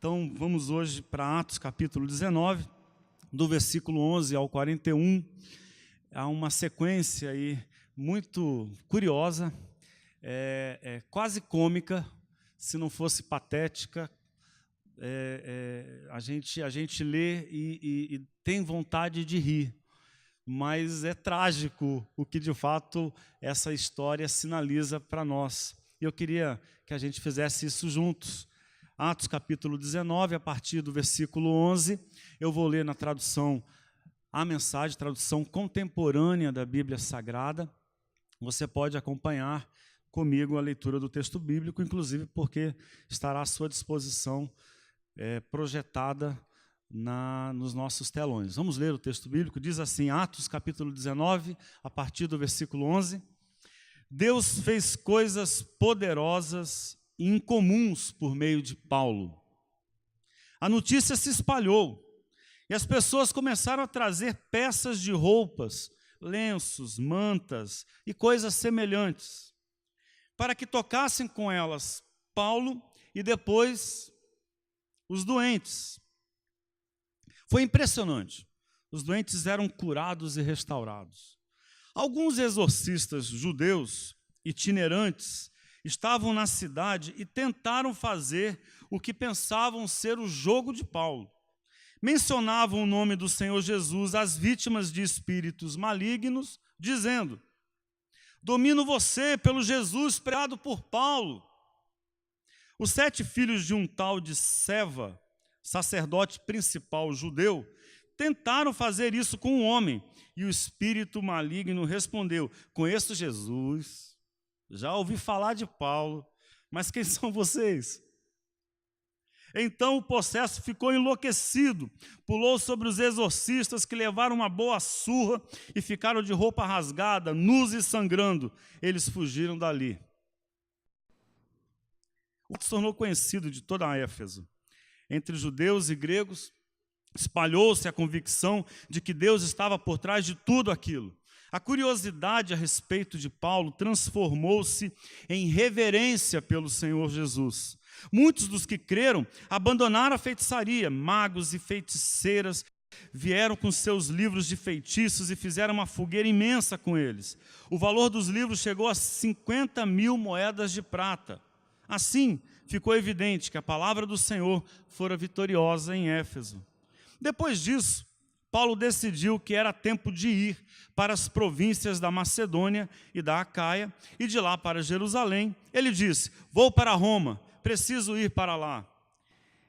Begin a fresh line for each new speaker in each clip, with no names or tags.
Então, vamos hoje para Atos capítulo 19, do versículo 11 ao 41. Há uma sequência aí muito curiosa, quase cômica, se não fosse patética. A gente lê e tem vontade de rir, mas é trágico o que de fato essa história sinaliza para nós. E eu queria que a gente fizesse isso juntos. Atos capítulo 19, a partir do versículo 11, eu vou ler na tradução A Mensagem, tradução contemporânea da Bíblia Sagrada. Você pode acompanhar comigo a leitura do texto bíblico, inclusive porque estará à sua disposição, projetada nos nossos telões. Vamos ler o texto bíblico, diz assim, Atos capítulo 19, a partir do versículo 11. Deus fez coisas poderosas e incomuns por meio de Paulo. A notícia se espalhou e as pessoas começaram a trazer peças de roupas, lenços, mantas e coisas semelhantes, para que tocassem com elas Paulo e depois os doentes. Foi impressionante. Os doentes eram curados e restaurados. Alguns exorcistas judeus itinerantes estavam na cidade e tentaram fazer o que pensavam ser o jogo de Paulo. Mencionavam o nome do Senhor Jesus às vítimas de espíritos malignos, dizendo: domino você pelo Jesus pregado por Paulo. Os 7 filhos de um tal de Seva, sacerdote principal judeu, tentaram fazer isso com um homem, e o espírito maligno respondeu: conheço Jesus, já ouvi falar de Paulo, mas quem são vocês? Então o possesso ficou enlouquecido, pulou sobre os exorcistas, que levaram uma boa surra e ficaram de roupa rasgada, nus e sangrando. Eles fugiram dali. O que se tornou conhecido de toda a Éfeso. Entre judeus e gregos, espalhou-se a convicção de que Deus estava por trás de tudo aquilo. A curiosidade a respeito de Paulo transformou-se em reverência pelo Senhor Jesus. Muitos dos que creram abandonaram a feitiçaria. Magos e feiticeiras vieram com seus livros de feitiços e fizeram uma fogueira imensa com eles. O valor dos livros chegou a 50.000 moedas de prata. Assim, ficou evidente que a palavra do Senhor fora vitoriosa em Éfeso. Depois disso, Paulo decidiu que era tempo de ir para as províncias da Macedônia e da Acaia, e de lá para Jerusalém. Ele disse: vou para Roma, preciso ir para lá.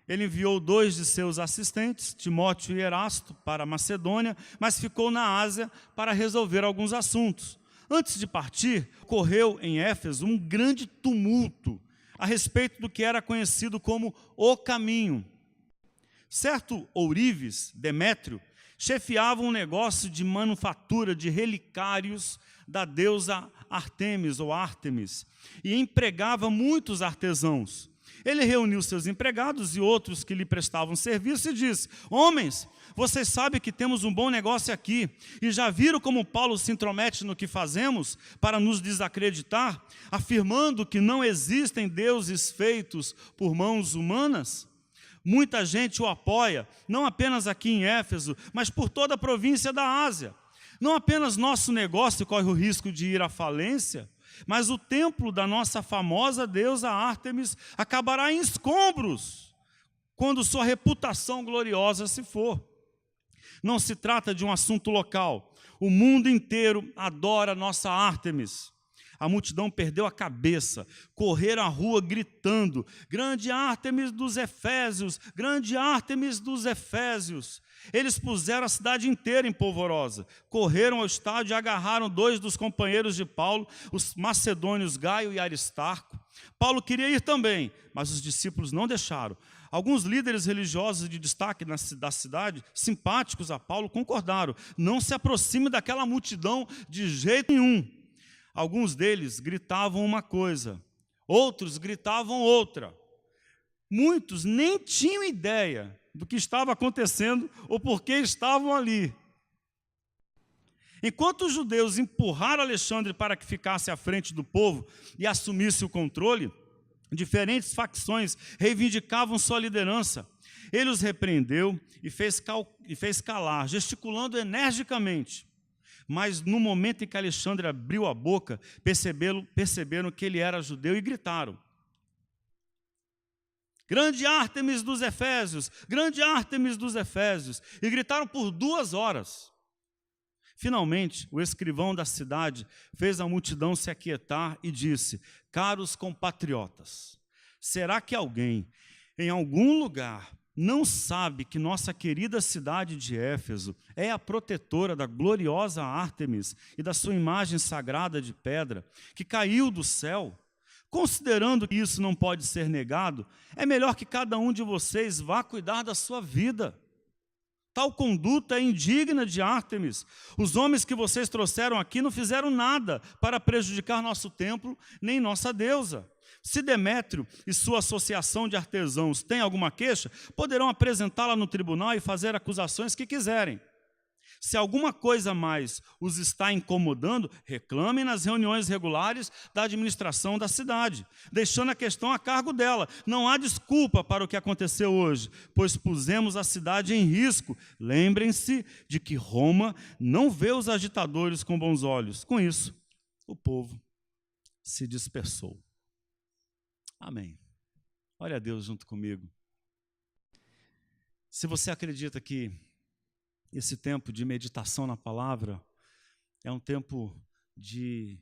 Ele enviou 2 de seus assistentes, Timóteo e Erasto, para a Macedônia, mas ficou na Ásia para resolver alguns assuntos. Antes de partir, ocorreu em Éfeso um grande tumulto a respeito do que era conhecido como o Caminho. Certo ourives, Demétrio, chefiava um negócio de manufatura de relicários da deusa Artemis ou Ártemis e empregava muitos artesãos. Ele reuniu seus empregados e outros que lhe prestavam serviço e disse: homens, vocês sabem que temos um bom negócio aqui e já viram como Paulo se intromete no que fazemos para nos desacreditar, afirmando que não existem deuses feitos por mãos humanas? Muita gente o apoia, não apenas aqui em Éfeso, mas por toda a província da Ásia. Não apenas nosso negócio corre o risco de ir à falência, mas o templo da nossa famosa deusa Ártemis acabará em escombros, quando sua reputação gloriosa se for. Não se trata de um assunto local. O mundo inteiro adora nossa Ártemis. A multidão perdeu a cabeça, correram à rua gritando: grande Ártemis dos Efésios, grande Ártemis dos Efésios. Eles puseram a cidade inteira em polvorosa, correram ao estádio e agarraram 2 dos companheiros de Paulo, os macedônios Gaio e Aristarco. Paulo queria ir também, mas os discípulos não deixaram. Alguns líderes religiosos de destaque da cidade, simpáticos a Paulo, concordaram: não se aproxime daquela multidão de jeito nenhum. Alguns deles gritavam uma coisa, outros gritavam outra. Muitos nem tinham ideia do que estava acontecendo ou por que estavam ali. Enquanto os judeus empurraram Alexandre para que ficasse à frente do povo e assumisse o controle, Diferentes facções reivindicavam sua liderança. Ele os repreendeu e fez calar, gesticulando energicamente. Mas no momento em que Alexandre abriu a boca, perceberam que ele era judeu e gritaram: grande Ártemis dos Efésios, grande Ártemis dos Efésios. E gritaram por 2 horas. Finalmente, o escrivão da cidade fez a multidão se aquietar e disse: caros compatriotas, será que alguém, em algum lugar, não sabe que nossa querida cidade de Éfeso é a protetora da gloriosa Ártemis e da sua imagem sagrada de pedra, que caiu do céu? Considerando que isso não pode ser negado, é melhor que cada um de vocês vá cuidar da sua vida. Tal conduta é indigna de Ártemis. Os homens que vocês trouxeram aqui não fizeram nada para prejudicar nosso templo, nem nossa deusa. Se Demétrio e sua associação de artesãos têm alguma queixa, poderão apresentá-la no tribunal e fazer acusações que quiserem. Se alguma coisa mais os está incomodando, reclamem nas reuniões regulares da administração da cidade, deixando a questão a cargo dela. Não há desculpa para o que aconteceu hoje, pois pusemos a cidade em risco. Lembrem-se de que Roma não vê os agitadores com bons olhos. Com isso, o povo se dispersou. Amém. Olha a Deus junto comigo. Se você acredita que esse tempo de meditação na palavra é um tempo de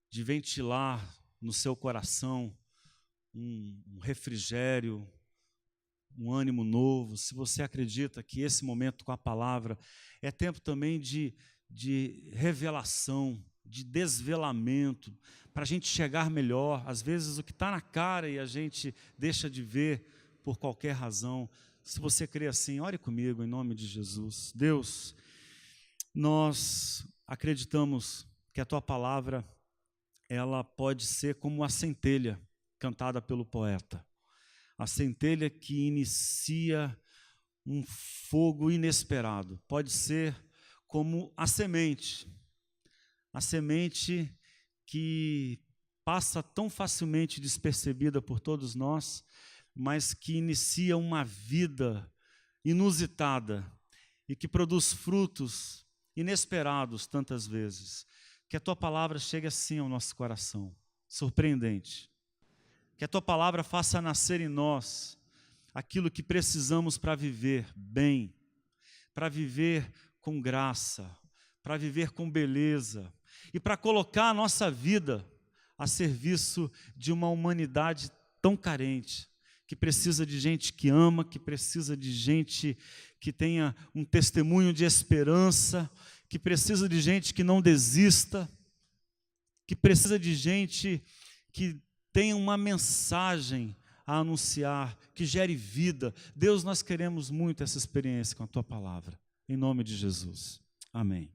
ventilar no seu coração um refrigério, um ânimo novo, se você acredita que esse momento com a palavra é tempo também de revelação, de desvelamento, para a gente chegar melhor, às vezes o que está na cara e a gente deixa de ver por qualquer razão. Se você crê assim, ore comigo em nome de Jesus. Deus, nós acreditamos que a Tua palavra, ela pode ser como a centelha cantada pelo poeta. A centelha que inicia um fogo inesperado. Pode ser como a semente que passa tão facilmente despercebida por todos nós, mas que inicia uma vida inusitada e que produz frutos inesperados tantas vezes. Que a Tua palavra chegue assim ao nosso coração, surpreendente. Que a Tua palavra faça nascer em nós aquilo que precisamos para viver bem, para viver com graça, para viver com beleza e para colocar a nossa vida a serviço de uma humanidade tão carente, que precisa de gente que ama, que precisa de gente que tenha um testemunho de esperança, que precisa de gente que não desista, que precisa de gente que tenha uma mensagem a anunciar, que gere vida. Deus, nós queremos muito essa experiência com a Tua palavra, em nome de Jesus. Amém.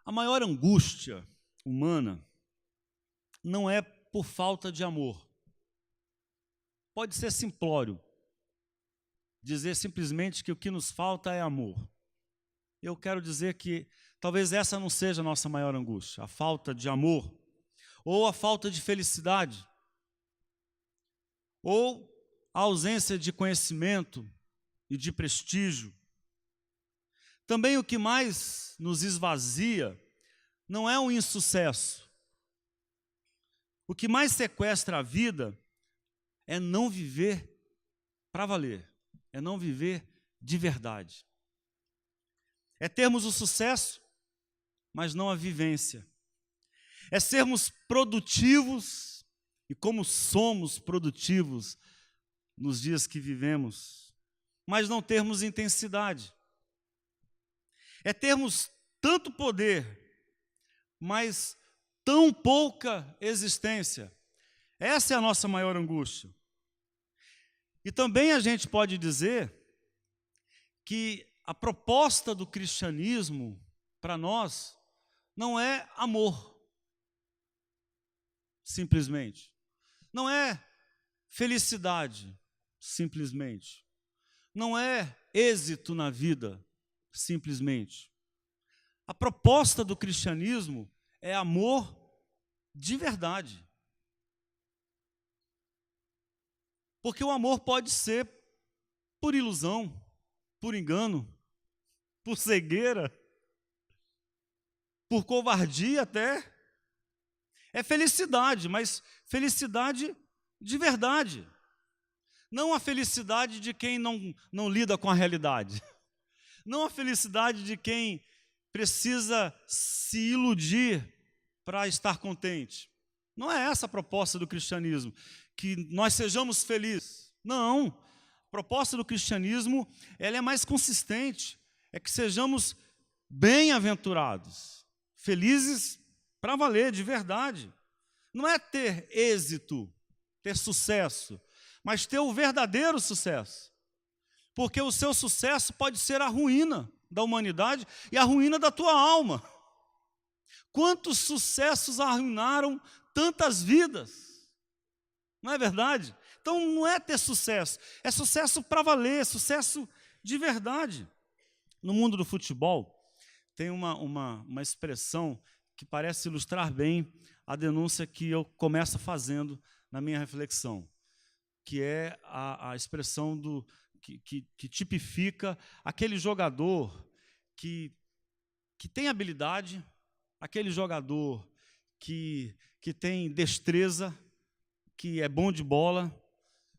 A maior angústia humana não é por falta de amor. Pode ser simplório, dizer simplesmente que o que nos falta é amor. Eu quero dizer que talvez essa não seja a nossa maior angústia, a falta de amor, ou a falta de felicidade, ou a ausência de conhecimento e de prestígio. Também o que mais nos esvazia não é um insucesso. O que mais sequestra a vida é não viver para valer, é não viver de verdade. É termos o sucesso, mas não a vivência. É sermos produtivos, e como somos produtivos nos dias que vivemos, mas não termos intensidade. É termos tanto poder, mas tão pouca existência. Essa é a nossa maior angústia. E também a gente pode dizer que a proposta do cristianismo para nós não é amor, simplesmente. Não é felicidade, simplesmente. Não é êxito na vida, simplesmente. A proposta do cristianismo é amor de verdade. Porque o amor pode ser por ilusão, por engano, por cegueira, por covardia até. É felicidade, mas felicidade de verdade. Não a felicidade de quem não lida com a realidade. Não a felicidade de quem precisa se iludir para estar contente. Não é essa a proposta do cristianismo, que nós sejamos felizes. Não. A proposta do cristianismo, ela é mais consistente. É que sejamos bem-aventurados, felizes para valer, de verdade. Não é ter êxito, ter sucesso, mas ter o verdadeiro sucesso. Porque o seu sucesso pode ser a ruína da humanidade e a ruína da tua alma. Quantos sucessos arruinaram tantas vidas? Não é verdade? Então não é ter sucesso, é sucesso para valer, sucesso de verdade. No mundo do futebol, tem uma expressão que parece ilustrar bem a denúncia que eu começo fazendo na minha reflexão, que é a expressão que tipifica aquele jogador que tem habilidade, aquele jogador que tem destreza, que é bom de bola,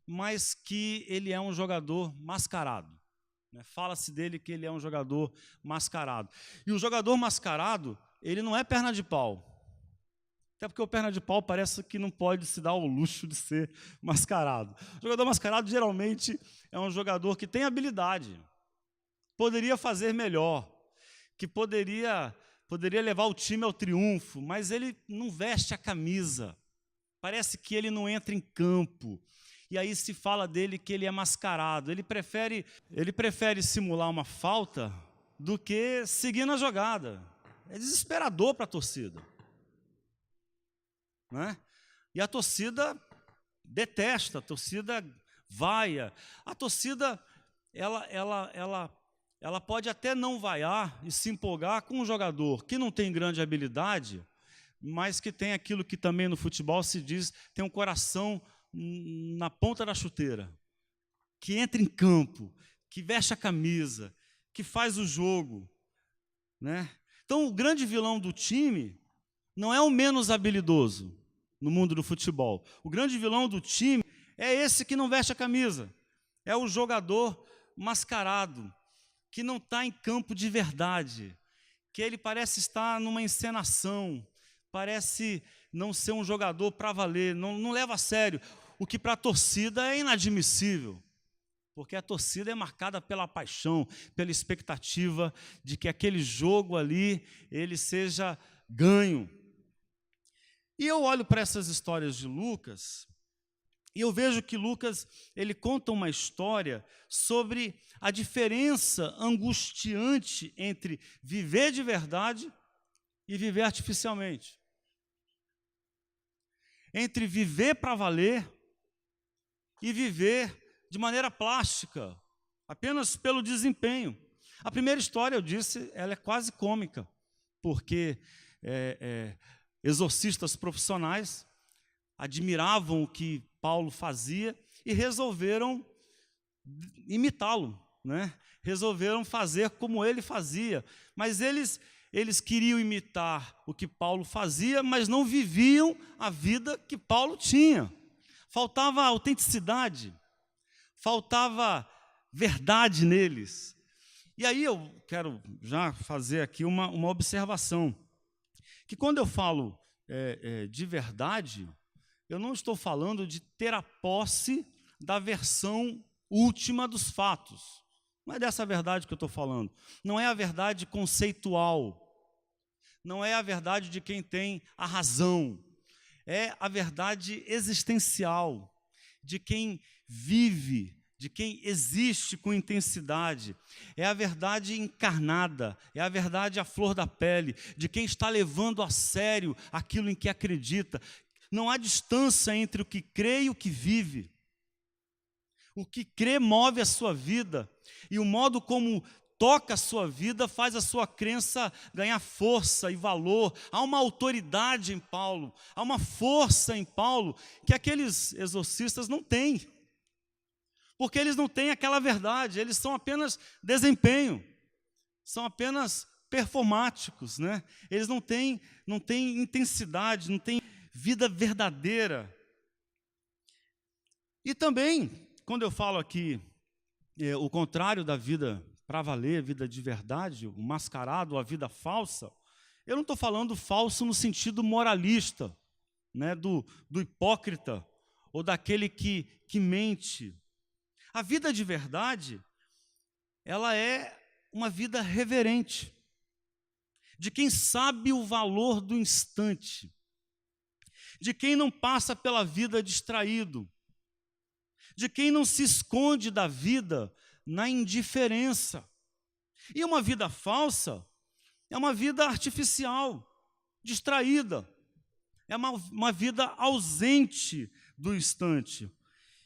mas que ele é um jogador mascarado. Fala-se dele que ele é um jogador mascarado. E o jogador mascarado, ele não é perna de pau. Até porque o perna de pau parece que não pode se dar ao luxo de ser mascarado. O jogador mascarado, geralmente, é um jogador que tem habilidade, poderia fazer melhor, que poderia levar o time ao triunfo, mas ele não veste a camisa. Parece que ele não entra em campo. E aí se fala dele que ele é mascarado. Ele prefere simular uma falta do que seguir na jogada. É desesperador para a torcida. Né? E a torcida detesta, a torcida vaia. A torcida, ela pode até não vaiar e se empolgar com um jogador que não tem grande habilidade, mas que tem aquilo que também no futebol se diz, tem um coração na ponta da chuteira, que entra em campo, que veste a camisa, que faz o jogo. Né? Então, o grande vilão do time não é o menos habilidoso no mundo do futebol. O grande vilão do time é esse que não veste a camisa. É o jogador mascarado, que não está em campo de verdade, que ele parece estar numa encenação, parece não ser um jogador para valer, não leva a sério. O que para a torcida é inadmissível, porque a torcida é marcada pela paixão, pela expectativa de que aquele jogo ali, ele seja ganho. E eu olho para essas histórias de Lucas, e eu vejo que Lucas, ele conta uma história sobre a diferença angustiante entre viver de verdade e viver artificialmente. Entre viver para valer e viver de maneira plástica, apenas pelo desempenho. A primeira história, eu disse, ela é quase cômica, porque exorcistas profissionais admiravam o que Paulo fazia e resolveram imitá-lo, né? Resolveram fazer como ele fazia, mas eles queriam imitar o que Paulo fazia, mas não viviam a vida que Paulo tinha. Faltava autenticidade, faltava verdade neles. E aí eu quero já fazer aqui uma observação, que quando eu falo de verdade, eu não estou falando de ter a posse da versão última dos fatos. Não é dessa verdade que eu estou falando. Não é a verdade conceitual. Não é a verdade de quem tem a razão. É a verdade existencial, de quem vive, de quem existe com intensidade. É a verdade encarnada, é a verdade à flor da pele, de quem está levando a sério aquilo em que acredita. Não há distância entre o que crê e o que vive. O que crê move a sua vida, e o modo como toca a sua vida, faz a sua crença ganhar força e valor. Há uma autoridade em Paulo, há uma força em Paulo que aqueles exorcistas não têm. Porque eles não têm aquela verdade, eles são apenas desempenho, são apenas performáticos, né? Eles não têm intensidade, não têm vida verdadeira. E também, quando eu falo aqui, o contrário da vida para valer, vida de verdade, o mascarado, a vida falsa, eu não estou falando falso no sentido moralista, né, do hipócrita, ou daquele que mente. A vida de verdade, ela é uma vida reverente, de quem sabe o valor do instante, de quem não passa pela vida distraído, de quem não se esconde da vida na indiferença. E uma vida falsa é uma vida artificial, distraída, é uma vida ausente do instante.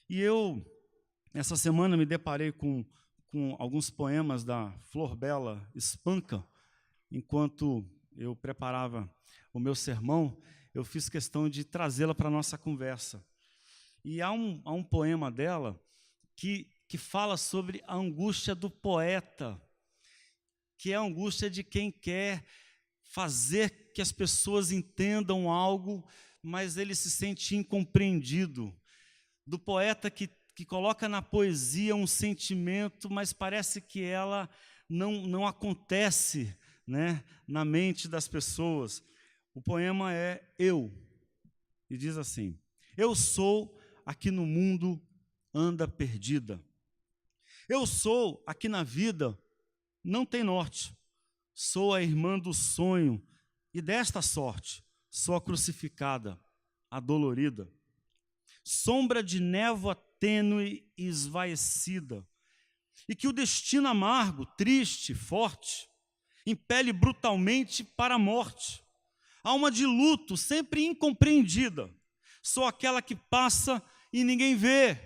E eu, essa semana, me deparei com alguns poemas da Flor Bela Espanca. Enquanto eu preparava o meu sermão, eu fiz questão de trazê-la para a nossa conversa. E há um poema dela que fala sobre a angústia do poeta, que é a angústia de quem quer fazer que as pessoas entendam algo, mas ele se sente incompreendido. Do poeta que coloca na poesia um sentimento, mas parece que ela não acontece, né, na mente das pessoas. O poema é Eu, e diz assim: eu sou a que no mundo anda perdida. Eu sou a que na vida não tem norte. Sou a irmã do sonho, e desta sorte sou a crucificada, a dolorida. Sombra de névoa tênue e esvaecida, e que o destino amargo, triste, forte, impele brutalmente para a morte. Alma de luto, sempre incompreendida. Sou aquela que passa e ninguém vê.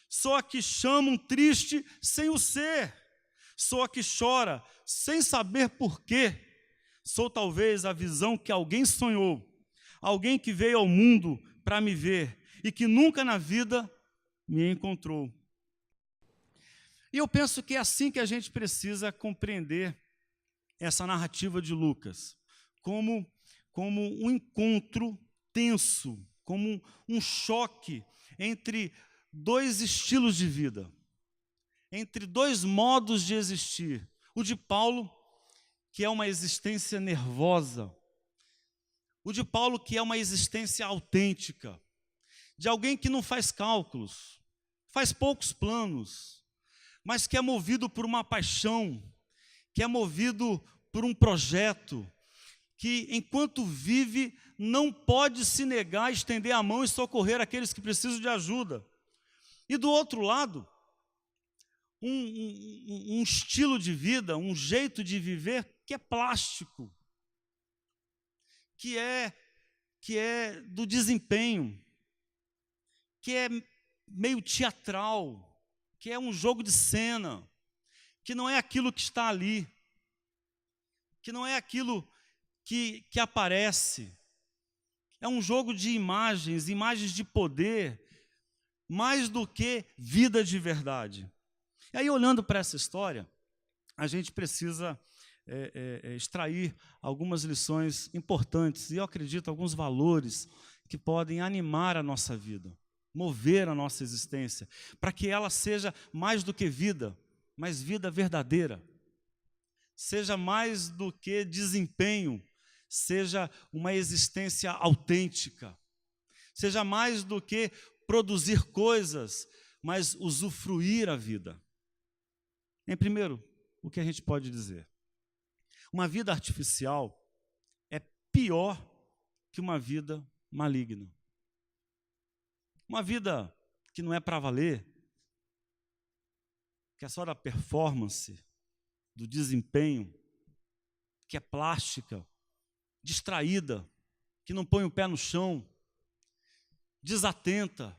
Sou a que chama um triste sem o ser. Sou a que chora sem saber porquê. Sou talvez a visão que alguém sonhou, alguém que veio ao mundo para me ver e que nunca na vida me encontrou. E eu penso que é assim que a gente precisa compreender essa narrativa de Lucas, como um encontro tenso, como um choque entre dois estilos de vida, entre dois modos de existir. O de Paulo, que é uma existência nervosa, o de Paulo, que é uma existência autêntica, de alguém que não faz cálculos, faz poucos planos, mas que é movido por uma paixão, que é movido por um projeto, que enquanto vive não pode se negar a estender a mão e socorrer aqueles que precisam de ajuda. E do outro lado, um estilo de vida, um jeito de viver que é plástico, que é do desempenho, que é meio teatral, que é um jogo de cena, que não é aquilo que está ali, que não é aquilo que aparece. É um jogo de imagens de poder, mais do que vida de verdade. E aí, olhando para essa história, a gente precisa extrair algumas lições importantes, e eu acredito alguns valores que podem animar a nossa vida, mover a nossa existência, para que ela seja mais do que vida, mas vida verdadeira, seja mais do que desempenho, seja uma existência autêntica, seja mais do que produzir coisas, mas usufruir a vida. Em primeiro, o que a gente pode dizer? Uma vida artificial é pior que uma vida maligna. Uma vida que não é para valer, que é só da performance, do desempenho, que é plástica, distraída, que não põe o pé no chão, desatenta,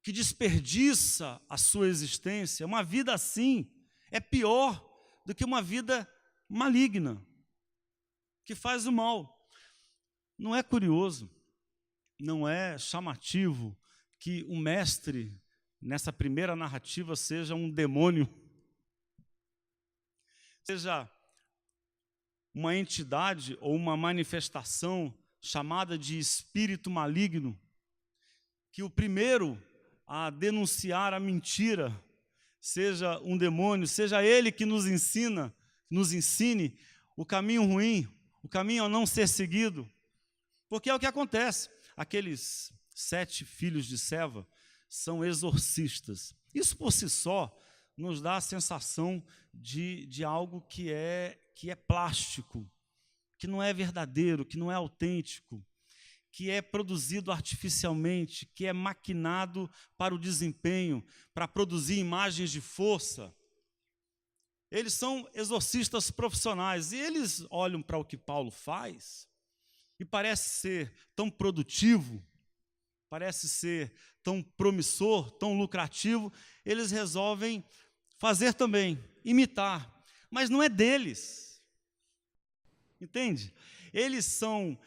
que desperdiça a sua existência. Uma vida assim é pior do que uma vida maligna, que faz o mal. Não é curioso, não é chamativo que o mestre, nessa primeira narrativa, seja um demônio, seja uma entidade ou uma manifestação chamada de espírito maligno, que o primeiro a denunciar a mentira seja um demônio, seja ele que nos ensine o caminho ruim, o caminho a não ser seguido. Porque é o que acontece. Aqueles 7 filhos de Seva são exorcistas. Isso por si só nos dá a sensação de algo que é plástico, que não é verdadeiro, que não é autêntico, que é produzido artificialmente, que é maquinado para o desempenho, para produzir imagens de força. Eles são exorcistas profissionais, e eles olham para o que Paulo faz, e parece ser tão produtivo, parece ser tão promissor, tão lucrativo, eles resolvem fazer também, imitar, mas não é deles. Entende? Eles são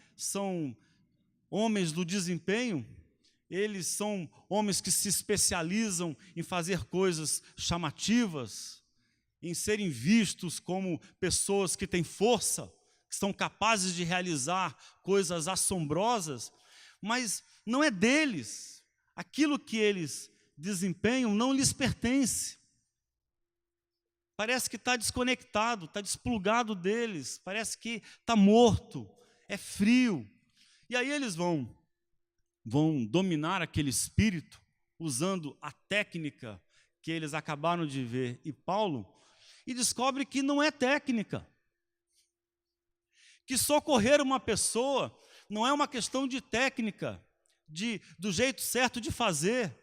homens do desempenho, eles são homens que se especializam em fazer coisas chamativas, em serem vistos como pessoas que têm força, que são capazes de realizar coisas assombrosas, mas não é deles. Aquilo que eles desempenham não lhes pertence. Parece que está desconectado, está desplugado deles, parece que está morto, é frio. E aí eles vão dominar aquele espírito, usando a técnica que eles acabaram de ver. E Paulo, e descobre que não é técnica. Que socorrer uma pessoa não é uma questão de técnica, do jeito certo de fazer.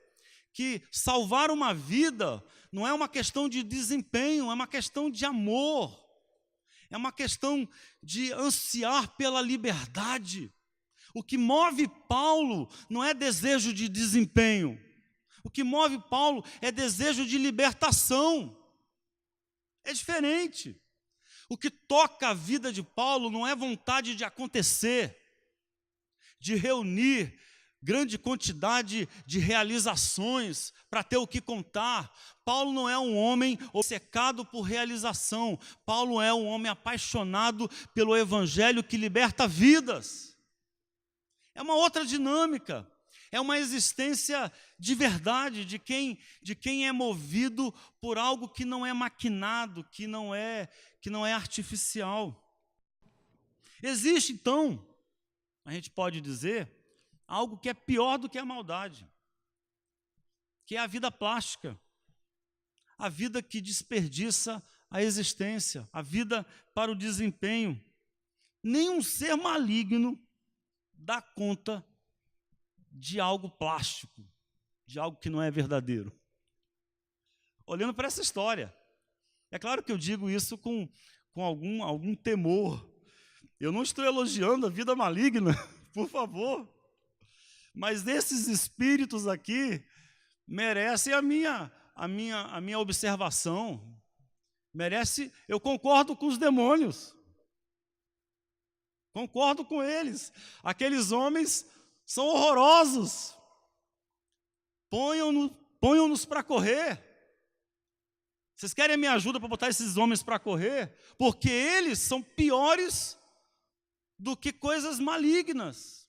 Que salvar uma vida não é uma questão de desempenho, é uma questão de amor. É uma questão de ansiar pela liberdade. O que move Paulo não é desejo de desempenho. O que move Paulo é desejo de libertação. É diferente. O que toca a vida de Paulo não é vontade de acontecer, de reunir grande quantidade de realizações para ter o que contar. Paulo não é um homem obcecado por realização. Paulo é um homem apaixonado pelo evangelho que liberta vidas. É uma outra dinâmica. É uma existência de verdade, de quem é movido por algo que não é maquinado, que não é artificial. Existe, então, a gente pode dizer, algo que é pior do que a maldade, que é a vida plástica, a vida que desperdiça a existência, a vida para o desempenho. Nenhum ser maligno dá conta de algo plástico, de algo que não é verdadeiro. Olhando para essa história, é claro que eu digo isso com algum temor. Eu não estou elogiando a vida maligna, por favor. Mas esses espíritos aqui merecem a minha observação. Eu concordo com os demônios. Concordo com eles. Aqueles homens são horrorosos. Ponham-nos para correr. Vocês querem a minha ajuda para botar esses homens para correr? Porque eles são piores do que coisas malignas.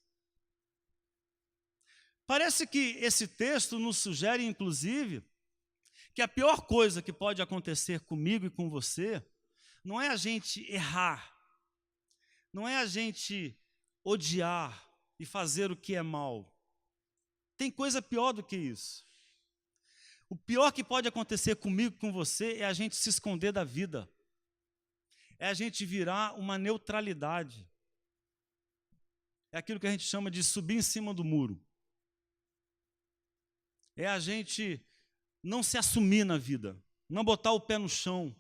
Parece que esse texto nos sugere, inclusive, que a pior coisa que pode acontecer comigo e com você não é a gente errar, não é a gente odiar e fazer o que é mal. Tem coisa pior do que isso. O pior que pode acontecer comigo e com você é a gente se esconder da vida. É a gente virar uma neutralidade. É aquilo que a gente chama de subir em cima do muro. É a gente não se assumir na vida, não botar o pé no chão.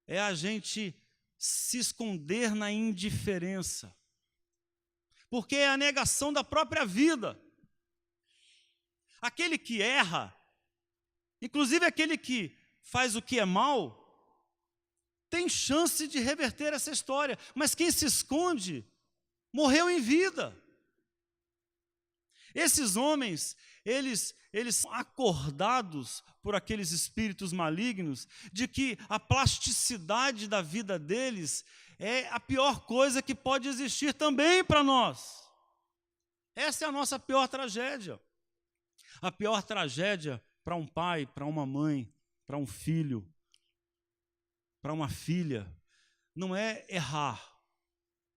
É a gente se esconder na indiferença. Porque é a negação da própria vida. Aquele que erra, inclusive aquele que faz o que é mal, tem chance de reverter essa história. Mas quem se esconde, morreu em vida. Esses homens, eles são acordados por aqueles espíritos malignos de que a plasticidade da vida deles é a pior coisa que pode existir também para nós. Essa é a nossa pior tragédia. A pior tragédia para um pai, para uma mãe, para um filho, para uma filha, não é errar,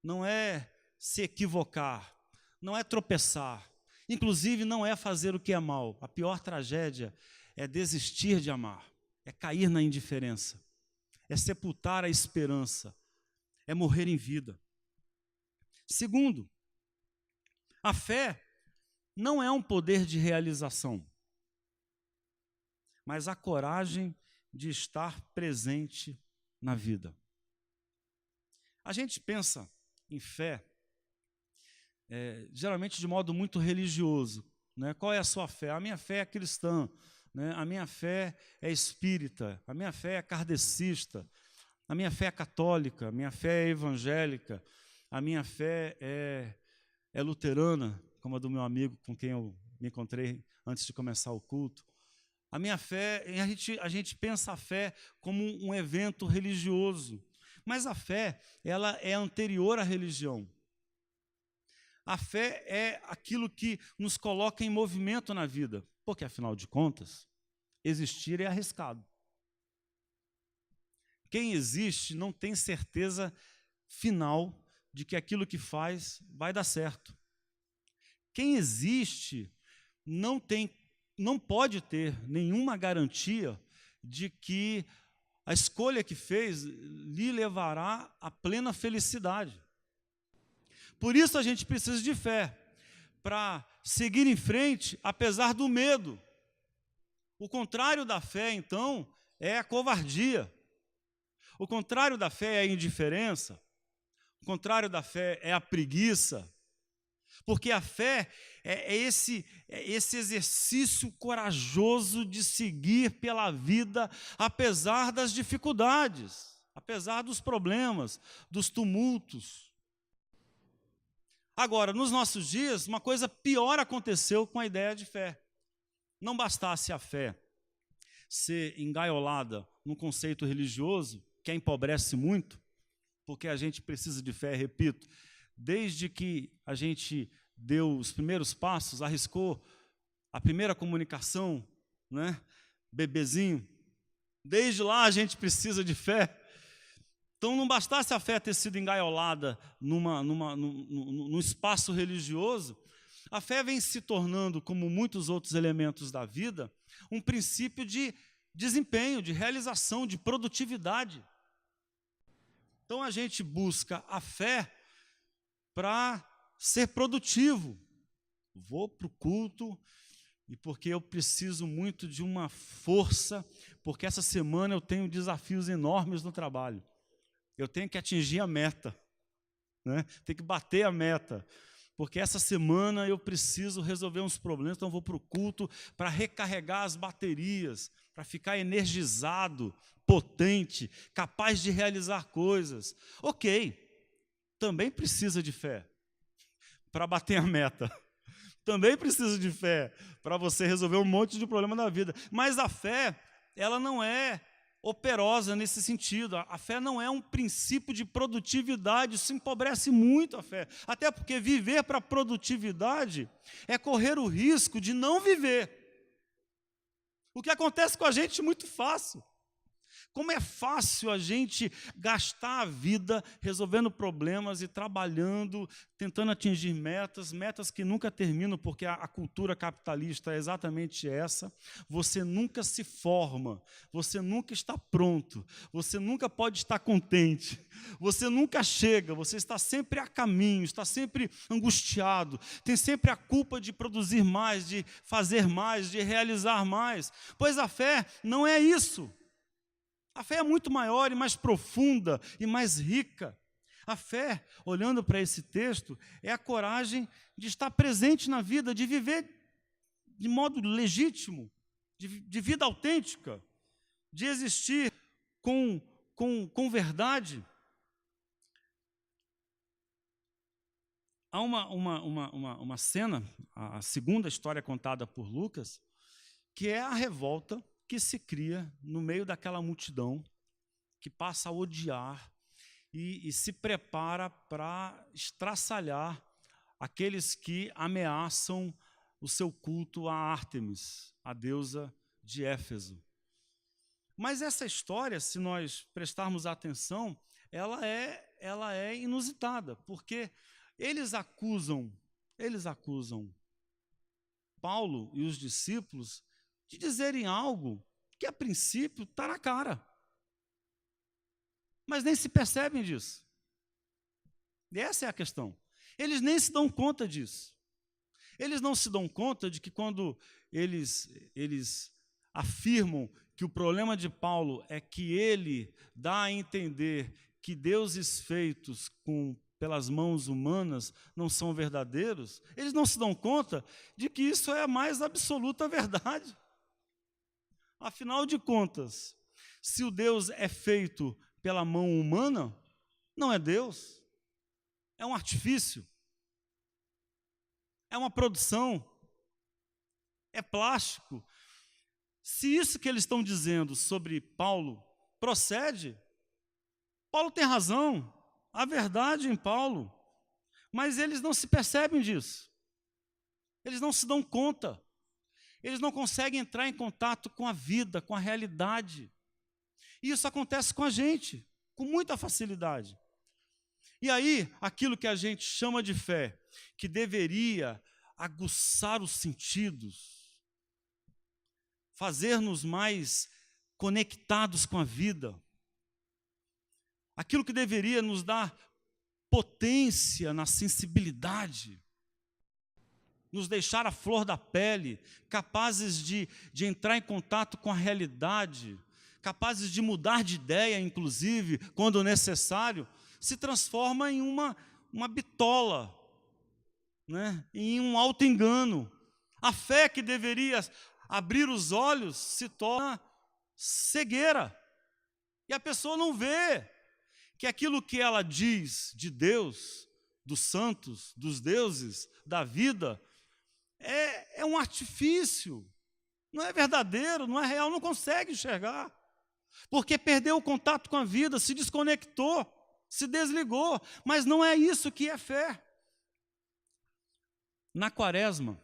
não é se equivocar, não é tropeçar, inclusive não é fazer o que é mal. A pior tragédia é desistir de amar, é cair na indiferença, é sepultar a esperança, é morrer em vida. Segundo, a fé não é um poder de realização, mas a coragem de estar presente na vida. A gente pensa em fé, geralmente de modo muito religioso, né? Qual é a sua fé? A minha fé é cristã, né? A minha fé é espírita, a minha fé é kardecista, a minha fé é católica, a minha fé é evangélica, a minha fé é luterana, como a do meu amigo com quem eu me encontrei antes de começar o culto. A minha fé, a gente pensa a fé como um evento religioso, mas a fé, ela é anterior à religião. A fé é aquilo que nos coloca em movimento na vida, porque, afinal de contas, existir é arriscado. Quem existe não tem certeza final de que aquilo que faz vai dar certo. Quem existe não pode ter nenhuma garantia de que a escolha que fez lhe levará à plena felicidade. Por isso a gente precisa de fé, para seguir em frente, apesar do medo. O contrário da fé, então, é a covardia. O contrário da fé é a indiferença. O contrário da fé é a preguiça. Porque a fé é esse exercício corajoso de seguir pela vida, apesar das dificuldades, apesar dos problemas, dos tumultos. Agora, nos nossos dias, uma coisa pior aconteceu com a ideia de fé. Não bastasse a fé ser engaiolada num conceito religioso, que a empobrece muito, porque a gente precisa de fé, repito, desde que a gente deu os primeiros passos, arriscou a primeira comunicação, né? Bebezinho, desde lá a gente precisa de fé. Então não bastasse a fé ter sido engaiolada num espaço religioso, a fé vem se tornando, como muitos outros elementos da vida, um princípio de desempenho, de realização, de produtividade. Então a gente busca a fé para ser produtivo. Vou para o culto, e porque eu preciso muito de uma força, porque essa semana eu tenho desafios enormes no trabalho. Eu tenho que atingir a meta, né? Tenho que bater a meta, porque essa semana eu preciso resolver uns problemas, então eu vou para o culto para recarregar as baterias, para ficar energizado, potente, capaz de realizar coisas. Ok, também precisa de fé para bater a meta. Também precisa de fé para você resolver um monte de problema da vida. Mas a fé, ela não é operosa nesse sentido. A fé não é um princípio de produtividade, isso empobrece muito a fé. Até porque viver para produtividade é correr o risco de não viver. O que acontece com a gente é muito fácil. Como é fácil a gente gastar a vida resolvendo problemas e trabalhando, tentando atingir metas que nunca terminam, porque a cultura capitalista é exatamente essa. Você nunca se forma, você nunca está pronto, você nunca pode estar contente, você nunca chega, você está sempre a caminho, está sempre angustiado, tem sempre a culpa de produzir mais, de fazer mais, de realizar mais. Pois a fé não é isso. A fé é muito maior e mais profunda e mais rica. A fé, olhando para esse texto, é a coragem de estar presente na vida, de viver de modo legítimo, de vida autêntica. de existir com verdade. Há uma cena, a segunda história contada por Lucas, que é a revolta que se cria no meio daquela multidão que passa a odiar e se prepara para estraçalhar aqueles que ameaçam o seu culto a Ártemis, a deusa de Éfeso. Mas essa história, se nós prestarmos atenção, ela é inusitada, porque eles acusam Paulo e os discípulos de dizerem algo que a princípio está na cara, mas nem se percebem disso. E essa é a questão. Eles nem se dão conta disso. Eles não se dão conta de que quando eles afirmam que o problema de Paulo é que ele dá a entender que deuses feitos pelas mãos humanas não são verdadeiros, eles não se dão conta de que isso é a mais absoluta verdade. Afinal de contas, se o Deus é feito pela mão humana, não é Deus, é um artifício, é uma produção, é plástico. Se isso que eles estão dizendo sobre Paulo procede, Paulo tem razão, há verdade em Paulo, mas eles não se percebem disso, eles não se dão conta, eles não conseguem entrar em contato com a vida, com a realidade. E isso acontece com a gente, com muita facilidade. E aí, aquilo que a gente chama de fé, que deveria aguçar os sentidos, fazer-nos mais conectados com a vida, aquilo que deveria nos dar potência na sensibilidade, nos deixar à flor da pele, capazes de entrar em contato com a realidade, capazes de mudar de ideia, inclusive, quando necessário, se transforma em uma bitola, né? Em um auto-engano. A fé que deveria abrir os olhos se torna cegueira. E a pessoa não vê que aquilo que ela diz de Deus, dos santos, dos deuses, da vida, é um artifício, não é verdadeiro, não é real, não consegue enxergar, porque perdeu o contato com a vida, se desconectou, se desligou, mas não é isso que é fé. Na Quaresma,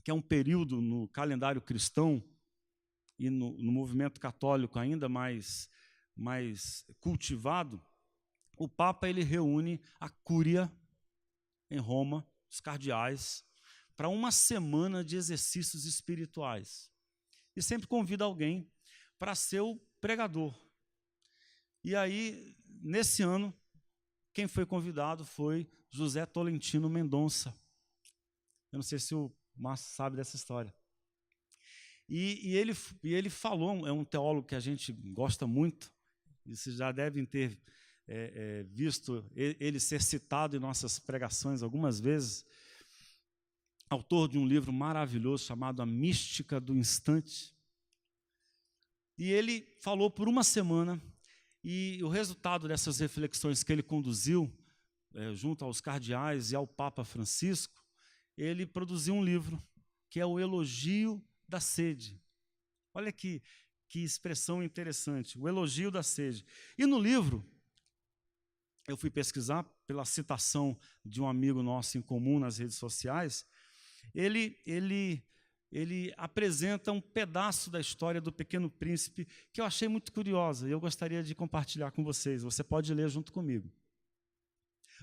que é um período no calendário cristão e no movimento católico ainda mais cultivado, o Papa ele reúne a Cúria em Roma, os cardeais, para uma semana de exercícios espirituais. E sempre convida alguém para ser o pregador. E aí, nesse ano, quem foi convidado foi José Tolentino Mendonça. Eu não sei se o Márcio sabe dessa história. E ele falou, é um teólogo que a gente gosta muito, e vocês já devem ter visto ele ser citado em nossas pregações algumas vezes, autor de um livro maravilhoso chamado A Mística do Instante. E ele falou por uma semana, e o resultado dessas reflexões que ele conduziu, junto aos cardeais e ao Papa Francisco, ele produziu um livro, que é o Elogio da Sede. Olha que expressão interessante, o Elogio da Sede. E no livro, eu fui pesquisar, pela citação de um amigo nosso em comum nas redes sociais, ele apresenta um pedaço da história do Pequeno Príncipe que eu achei muito curiosa e eu gostaria de compartilhar com vocês. Você pode ler junto comigo.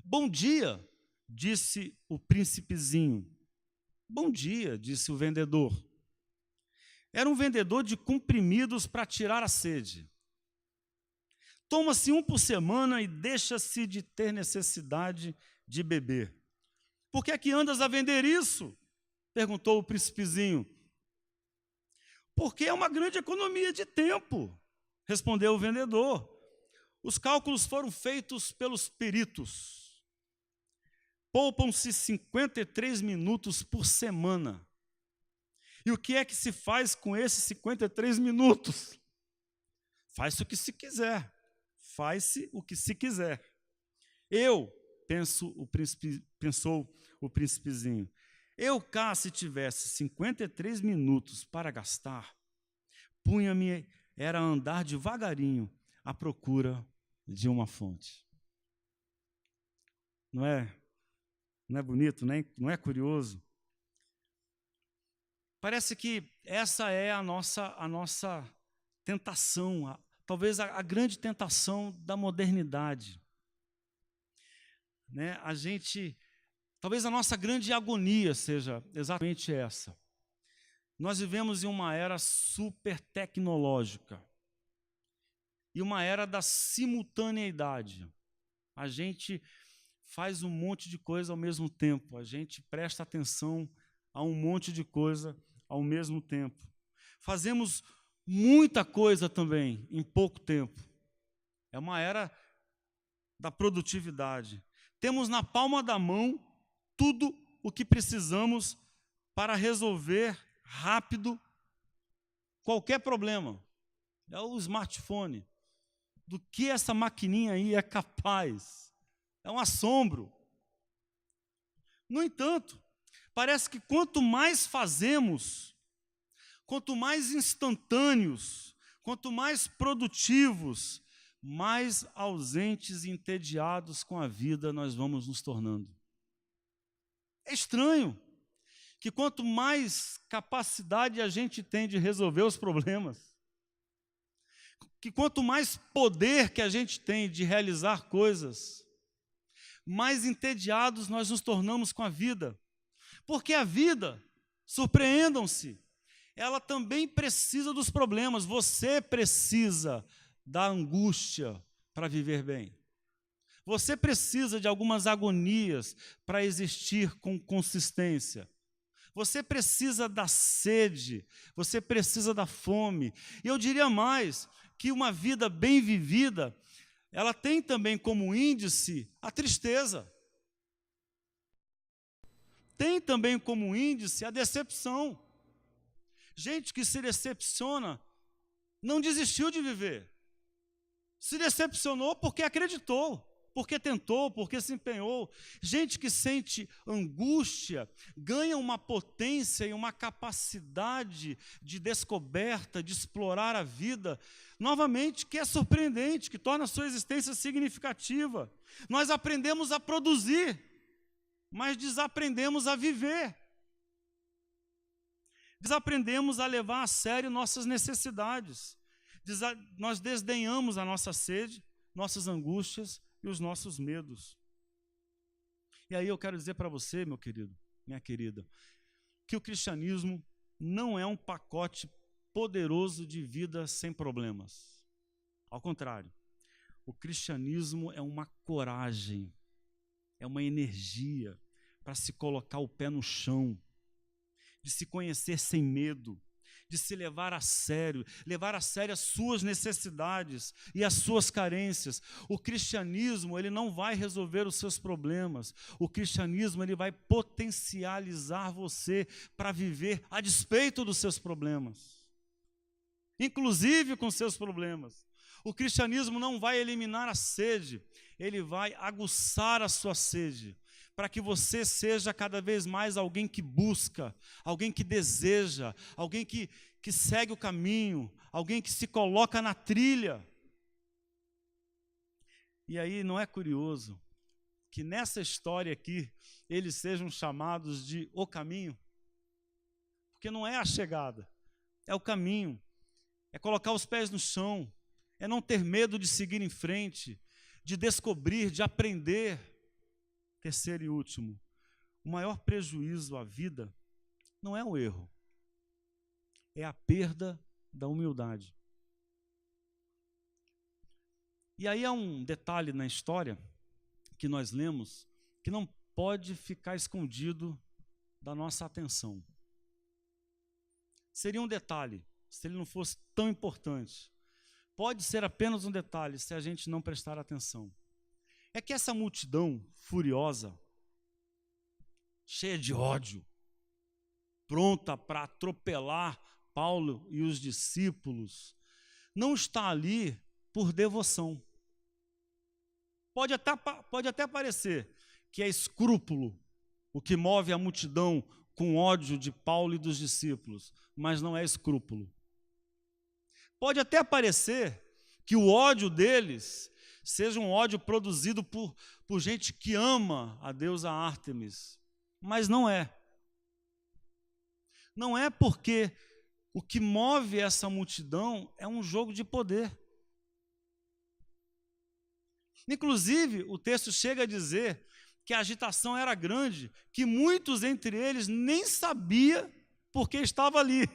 Bom dia, disse o príncipezinho. Bom dia, disse o vendedor. Era um vendedor de comprimidos para tirar a sede. Toma-se um por semana e deixa-se de ter necessidade de beber. Por que é que andas a vender isso? Perguntou o príncipezinho. Porque é uma grande economia de tempo, respondeu o vendedor. Os cálculos foram feitos pelos peritos. Poupam-se 53 minutos por semana. E o que é que se faz com esses 53 minutos? Faz-se o que se quiser. Faz-se o que se quiser. Eu, pensou o príncipezinho, eu cá, se tivesse 53 minutos para gastar, punha-me, era andar devagarinho à procura de uma fonte. Não é bonito, não é curioso? Parece que essa é a nossa tentação, talvez a grande tentação da modernidade. Né? Talvez a nossa grande agonia seja exatamente essa. Nós vivemos em uma era super tecnológica e uma era da simultaneidade. A gente faz um monte de coisa ao mesmo tempo, a gente presta atenção a um monte de coisa ao mesmo tempo. Fazemos muita coisa também em pouco tempo. É uma era da produtividade. Temos na palma da mão tudo o que precisamos para resolver rápido qualquer problema. É o smartphone. Do que essa maquininha aí é capaz? É um assombro. No entanto, parece que quanto mais fazemos, quanto mais instantâneos, quanto mais produtivos, mais ausentes e entediados com a vida nós vamos nos tornando. É estranho que quanto mais capacidade a gente tem de resolver os problemas, que quanto mais poder que a gente tem de realizar coisas, mais entediados nós nos tornamos com a vida. Porque a vida, surpreendam-se, ela também precisa dos problemas. Você precisa da angústia para viver bem. Você precisa de algumas agonias para existir com consistência. Você precisa da sede, você precisa da fome. E eu diria mais, que uma vida bem vivida, ela tem também como índice a tristeza. Tem também como índice a decepção. Gente que se decepciona não desistiu de viver. Se decepcionou porque acreditou, porque tentou, porque se empenhou. Gente que sente angústia ganha uma potência e uma capacidade de descoberta, de explorar a vida, novamente, que é surpreendente, que torna a sua existência significativa. Nós aprendemos a produzir, mas desaprendemos a viver. Desaprendemos a levar a sério nossas necessidades. Nós desdenhamos a nossa sede, nossas angústias e os nossos medos. E aí eu quero dizer para você, meu querido, minha querida, que o cristianismo não é um pacote poderoso de vida sem problemas. Ao contrário, o cristianismo é uma coragem, é uma energia para se colocar o pé no chão, de se conhecer sem medo, de se levar a sério as suas necessidades e as suas carências. O cristianismo, ele não vai resolver os seus problemas. O cristianismo, ele vai potencializar você para viver a despeito dos seus problemas, inclusive com seus problemas. O cristianismo não vai eliminar a sede, ele vai aguçar a sua sede, para que você seja cada vez mais alguém que busca, alguém que deseja, alguém que segue o caminho, alguém que se coloca na trilha. E aí não é curioso que nessa história aqui, eles sejam chamados de o caminho? Porque não é a chegada, é o caminho, é colocar os pés no chão, é não ter medo de seguir em frente, de descobrir, de aprender. Terceiro e último, o maior prejuízo à vida não é o erro, é a perda da humildade. E aí há um detalhe na história que nós lemos que não pode ficar escondido da nossa atenção. Seria um detalhe, se ele não fosse tão importante. Pode ser apenas um detalhe se a gente não prestar atenção. É que essa multidão furiosa, cheia de ódio, pronta para atropelar Paulo e os discípulos, não está ali por devoção. Pode até parecer que é escrúpulo o que move a multidão com ódio de Paulo e dos discípulos, mas não é escrúpulo. Pode até parecer que o ódio deles seja um ódio produzido por gente que ama a deusa Ártemis, mas não é. Não é porque o que move essa multidão é um jogo de poder. Inclusive, o texto chega a dizer que a agitação era grande, que muitos entre eles nem sabiam por que estava ali.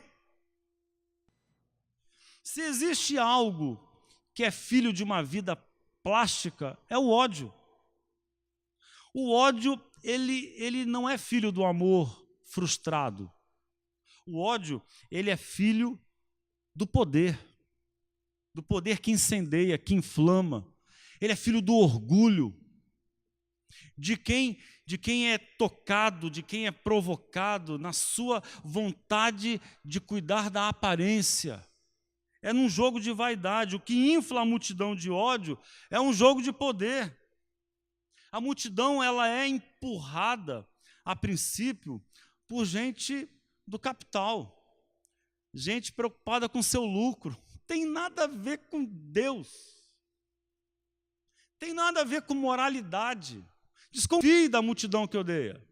Se existe algo que é filho de uma vida plástica, é o ódio. O ódio, ele não é filho do amor frustrado. O ódio, ele é filho do poder que incendeia, que inflama. Ele é filho do orgulho, de quem é tocado, de quem é provocado na sua vontade de cuidar da aparência. É num jogo de vaidade. O que infla a multidão de ódio é um jogo de poder. A multidão, ela é empurrada, a princípio, por gente do capital, gente preocupada com seu lucro. Tem nada a ver com Deus. Tem nada a ver com moralidade. Desconfie da multidão que odeia.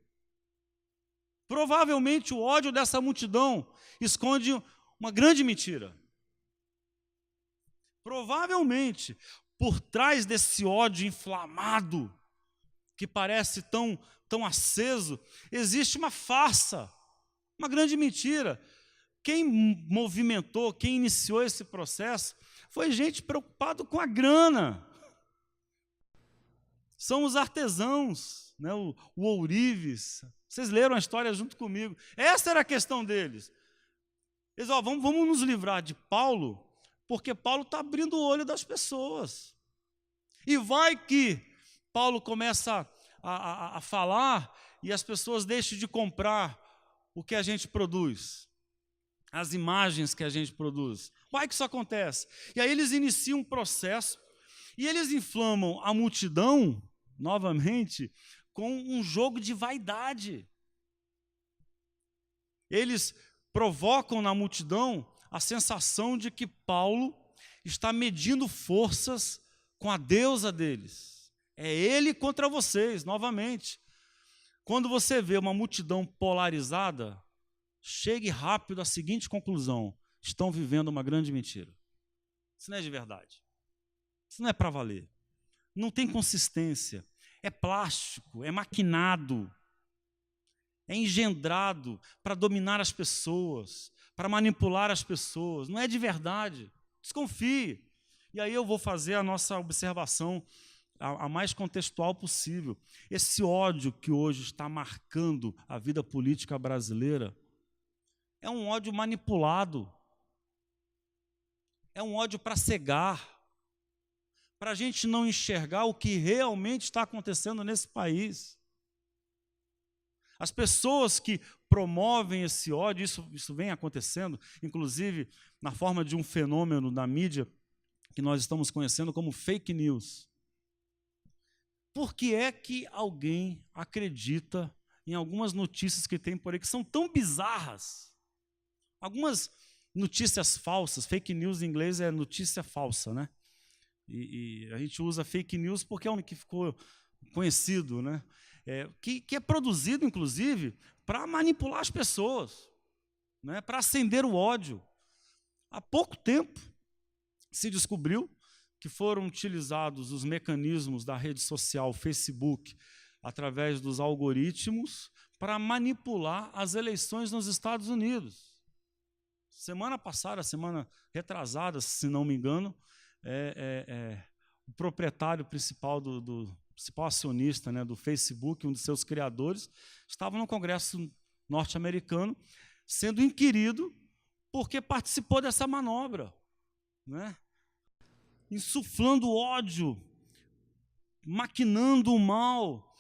Provavelmente o ódio dessa multidão esconde uma grande mentira. Provavelmente, por trás desse ódio inflamado, que parece tão aceso, existe uma farsa, uma grande mentira. Quem movimentou, quem iniciou esse processo, foi gente preocupada com a grana. São os artesãos, né? o ourives. Vocês leram a história junto comigo. Essa era a questão deles. Eles, vamos nos livrar de Paulo, porque Paulo está abrindo o olho das pessoas. E vai que Paulo começa a falar e as pessoas deixam de comprar o que a gente produz, as imagens que a gente produz. Vai que isso acontece. E aí eles iniciam um processo e eles inflamam a multidão, novamente, com um jogo de vaidade. Eles provocam na multidão a sensação de que Paulo está medindo forças com a deusa deles. É ele contra vocês, novamente. Quando você vê uma multidão polarizada, chegue rápido à seguinte conclusão: estão vivendo uma grande mentira. Isso não é de verdade. Isso não é para valer. Não tem consistência. É plástico, é maquinado, é engendrado para dominar as pessoas, para manipular as pessoas. Não é de verdade. Desconfie. E aí eu vou fazer a nossa observação a mais contextual possível. Esse ódio que hoje está marcando a vida política brasileira é um ódio manipulado. É um ódio para cegar, para a gente não enxergar o que realmente está acontecendo nesse país. As pessoas que promovem esse ódio, isso vem acontecendo, inclusive na forma de um fenômeno na mídia que nós estamos conhecendo como fake news. Por que é que alguém acredita em algumas notícias que tem por aí que são tão bizarras? Algumas notícias falsas, fake news em inglês é notícia falsa, né? E a gente usa fake news porque é o que ficou conhecido, né? Que é produzido, inclusive, para manipular as pessoas, né? Para acender o ódio. Há pouco tempo se descobriu que foram utilizados os mecanismos da rede social Facebook, através dos algoritmos, para manipular as eleições nos Estados Unidos. Semana passada, semana retrasada, se não me engano, o proprietário principal, principal acionista, né, do Facebook, um dos seus criadores, estava no Congresso norte-americano sendo inquirido porque participou dessa manobra, né? Insuflando ódio, maquinando o mal.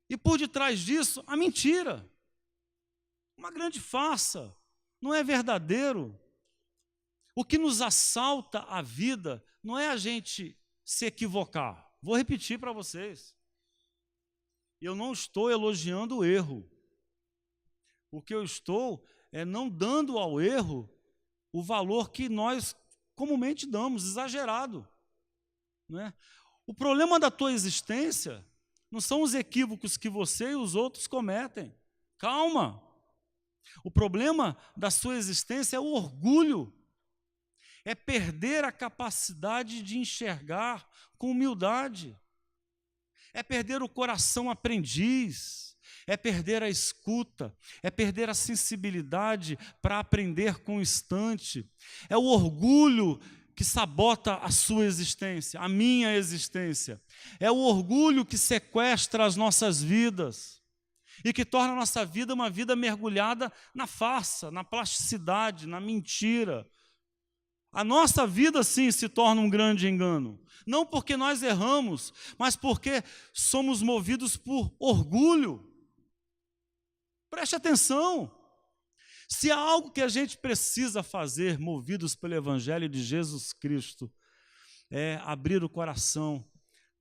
E por detrás disso, a mentira. Uma grande farsa. Não é verdadeiro. O que nos assalta a vida não é a gente se equivocar. Vou repetir para vocês. Eu não estou elogiando o erro. O que eu estou é não dando ao erro o valor que nós comumente damos, exagerado. Não é? O problema da tua existência não são os equívocos que você e os outros cometem. Calma. O problema da sua existência é o orgulho. É perder a capacidade de enxergar com humildade. É perder o coração aprendiz. É perder a escuta. É perder a sensibilidade para aprender com o instante. É o orgulho que sabota a sua existência, a minha existência. É o orgulho que sequestra as nossas vidas e que torna a nossa vida uma vida mergulhada na farsa, na plasticidade, na mentira. A nossa vida, sim, se torna um grande engano. Não porque nós erramos, mas porque somos movidos por orgulho. Preste atenção. Se há algo que a gente precisa fazer, movidos pelo Evangelho de Jesus Cristo, é abrir o coração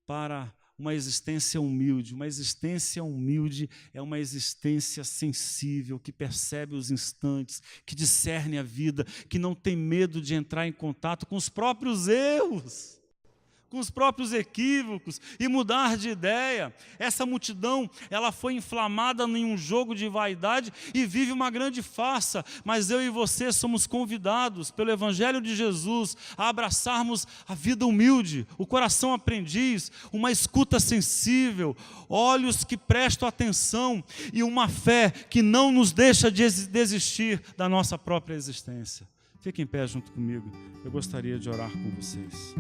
para uma existência humilde. Uma existência humilde é uma existência sensível, que percebe os instantes, que discerne a vida, que não tem medo de entrar em contato com os próprios erros, com os próprios equívocos e mudar de ideia. Essa multidão, ela foi inflamada em um jogo de vaidade e vive uma grande farsa, mas eu e você somos convidados pelo Evangelho de Jesus a abraçarmos a vida humilde, o coração aprendiz, uma escuta sensível, olhos que prestam atenção e uma fé que não nos deixa desistir da nossa própria existência. Fique em pé junto comigo, eu gostaria de orar com vocês.